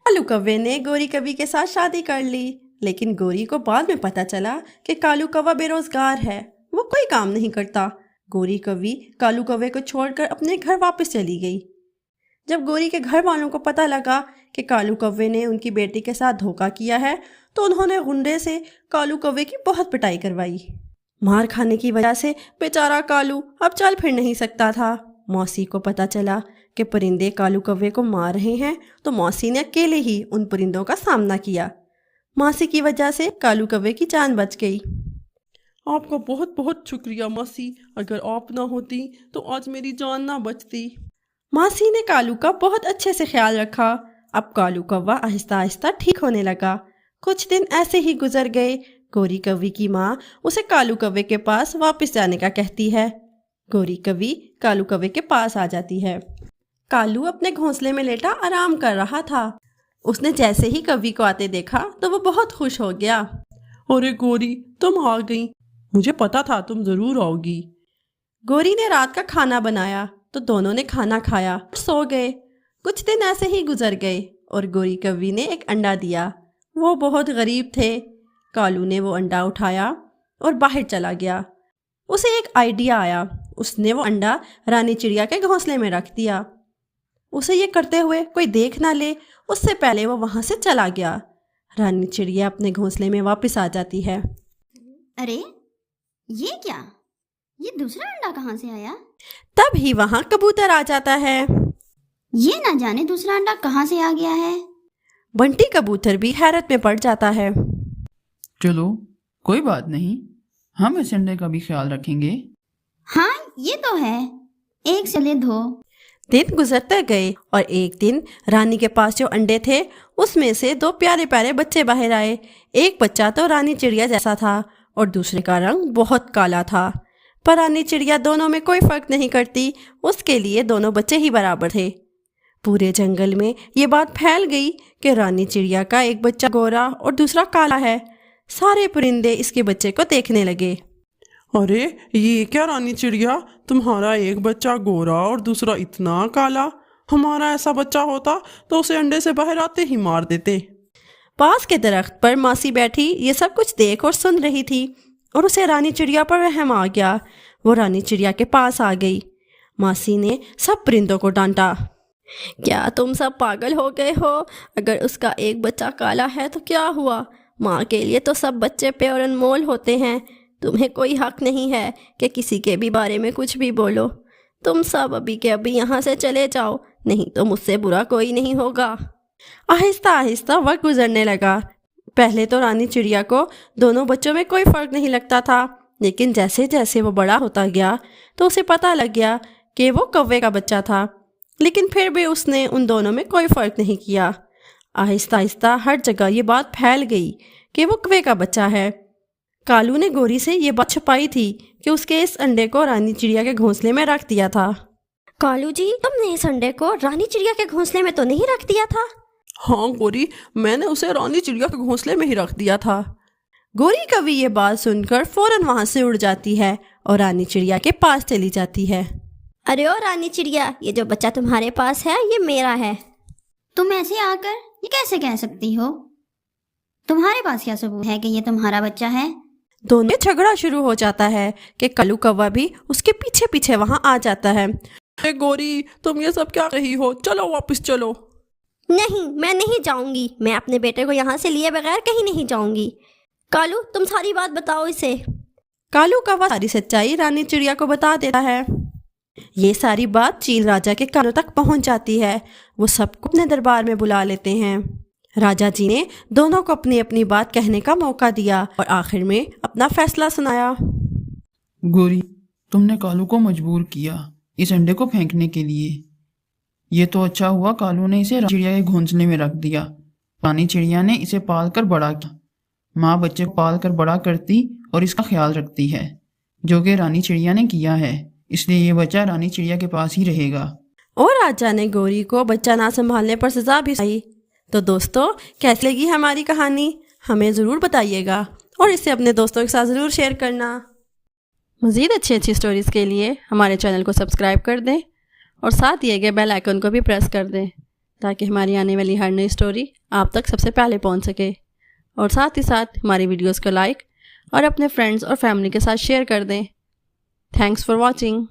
कालू कौवे ने गोरी कवि के साथ शादी कर ली, लेकिन गोरी को बाद में पता चला कि कालू कौवा बेरोजगार है, वो कोई काम नहीं करता। गोरी कवि कालू कौवे को छोड़कर अपने घर वापस चली गई। जब गोरी के घर वालों को पता लगा कि कालू कौवे ने उनकी बेटी के साथ धोखा किया है, तो उन्होंने गुंडे से कालू कौवे की बहुत पिटाई करवाई। मार खाने की वजह से बेचारा कालू अब चल फिर नहीं सकता था। मौसी को पता चला कि परिंदे कालू कौवे को मार रहे हैं, तो मौसी ने अकेले ही उन परिंदों का सामना किया। मौसी की वजह से कालू कौवे की जान बच गई। आपका बहुत बहुत शुक्रिया मौसी, अगर आप ना होती तो आज मेरी जान ना बचती। मौसी ने कालू का बहुत अच्छे से ख्याल रखा। अब कालू कौवा आहिस्ता आहिस्ता ठीक होने लगा। कुछ दिन ऐसे ही गुजर गए। गोरी कवि की माँ उसे कालू कौवे के पास वापस जाने का कहती है। गोरी कवि कालू कौवे के पास आ जाती है। कालू अपने घोंसले में लेटा आराम कर रहा था। उसने जैसे ही कवि को आते देखा तो वो बहुत खुश हो गया। अरे गोरी, तुम आ गई, मुझे पता था तुम जरूर आओगी। गोरी ने रात का खाना बनाया तो दोनों ने खाना खाया और सो गए। कुछ दिन ऐसे ही गुजर गए और गोरी कवि ने एक अंडा दिया। वो बहुत गरीब थे। कालू ने वो अंडा उठाया और बाहर चला गया। उसे एक आइडिया आया। उसने वो अंडा रानी चिड़िया के घोंसले में रख दिया। उसे ये करते हुए कोई देख ना ले, उससे पहले वो वहाँ से चला गया। रानी चिड़िया अपने घोंसले में वापस आ जाती है। अरे ये क्या, ये दूसरा अंडा कहाँ से आया? तब ही वहाँ कबूतर आ जाता है। ये ना जाने दूसरा अंडा कहाँ से आ गया है। बंटी कबूतर भी हैरत में पड़ जाता है। चलो कोई बात नहीं, हम इस अंडे का भी ख्याल रखेंगे। हाँ ये तो है, एक चले धो। दिन गुजरते गए और एक दिन रानी के पास जो अंडे थे उसमें से दो प्यारे प्यारे बच्चे बाहर आए। एक बच्चा तो रानी चिड़िया जैसा था और दूसरे का रंग बहुत काला था। पर रानी चिड़िया दोनों में कोई फर्क नहीं करती, उसके लिए दोनों बच्चे ही बराबर थे। पूरे जंगल में ये बात फैल गई कि रानी चिड़िया का एक बच्चा गोरा और दूसरा काला है। सारे परिंदे इसके बच्चे को देखने लगे। अरे ये क्या रानी चिड़िया, तुम्हारा एक बच्चा गोरा और दूसरा इतना काला। हमारा ऐसा बच्चा होता तो उसे अंडे से बाहर आते ही मार देते। पास के दरख्त पर मौसी बैठी ये सब कुछ देख और सुन रही थी और उसे रानी चिड़िया पर रहम आ गया। वो रानी चिड़िया के पास आ गई। मौसी ने सब परिंदों को डांटा। क्या तुम सब पागल हो गए हो? अगर उसका एक बच्चा काला है तो क्या हुआ? माँ के लिए तो सब बच्चे पे और अनमोल होते हैं। तुम्हें कोई हक नहीं है कि किसी के भी बारे में कुछ भी बोलो। तुम सब अभी के अभी यहाँ से चले जाओ, नहीं तो मुझसे बुरा कोई नहीं होगा। आहिस्ता आहिस्ता वक्त गुजरने लगा। पहले तो रानी चिड़िया को दोनों बच्चों में कोई फ़र्क नहीं लगता था, लेकिन जैसे जैसे वो बड़ा होता गया तो उसे पता लग गया कि वो कौवे का बच्चा था। लेकिन फिर भी उसने उन दोनों में कोई फ़र्क नहीं किया। आहिस्ता आहिस्ता हर जगह ये बात फैल गई कि वो कौवे का बच्चा है। कालू ने गोरी से ये बात छुपाई थी कि उसके इस अंडे को रानी चिड़िया के घोंसले में रख दिया था। कालू जी, तुमने इस अंडे को रानी चिड़िया के घोंसले में तो नहीं रख दिया था? हाँ गोरी, मैंने उसे रानी चिड़िया के घोंसले में ही रख दिया था। गोरी कवि ये बात सुनकर फौरन वहाँ से उड़ जाती है और रानी चिड़िया के पास चली जाती है। अरे ओ रानी चिड़िया, ये जो बच्चा तुम्हारे पास है ये मेरा है। तुम ऐसे आकर ये कैसे कह सकती हो? तुम्हारे पास क्या सबूत है कि ये तुम्हारा बच्चा है? दोनों में झगड़ा शुरू हो जाता है कि कालू कौवा भी उसके पीछे पीछे वहाँ आ जाता है। अरे गोरी, तुम ये सब क्या कही हो? चलो वापस चलो। नहीं, मैं नहीं जाऊंगी। मैं अपने बेटे को यहाँ से लिए बगैर कहीं नहीं जाऊंगी। कालू, तुम सारी बात बताओ इसे। कालू कौवा सारी सच्चाई रानी चिड़िया को बता देता है। ये सारी बात चील राजा के कानों तक पहुंच जाती है। वो सबको अपने दरबार में बुला लेते हैं। राजा जी ने दोनों को अपनी अपनी बात कहने का मौका दिया और आखिर में अपना फैसला सुनाया। गोरी, तुमने कालू को मजबूर किया इस अंडे को फेंकने के लिए। ये तो अच्छा हुआ कालू ने इसे चिड़िया के घोंसले में रख दिया। रानी चिड़िया ने इसे पाल कर बड़ा किया। माँ बच्चे को पाल कर बड़ा करती और इसका ख्याल रखती है, जो कि रानी चिड़िया ने किया है। इसलिए ये बच्चा रानी चिड़िया के पास ही रहेगा। और राजा ने गोरी को बच्चा ना संभालने पर सजा भी दी। तो दोस्तों, कैसी लगी हमारी कहानी? हमें ज़रूर बताइएगा और इसे अपने दोस्तों के साथ ज़रूर शेयर करना। मज़ीद अच्छी अच्छी स्टोरीज़ के लिए हमारे चैनल को सब्सक्राइब कर दें और साथ दिए गए बेल आइकन को भी प्रेस कर दें تاکہ ہماری آنے والی ہر نئی اسٹوری آپ تک سب سے پہلے پہنچ سکے، اور ساتھ ہی ساتھ ہماری ویڈیوز کو لائک اور اپنے فرینڈز اور فیملی کے ساتھ شیئر کر دیں۔ Thanks for watching.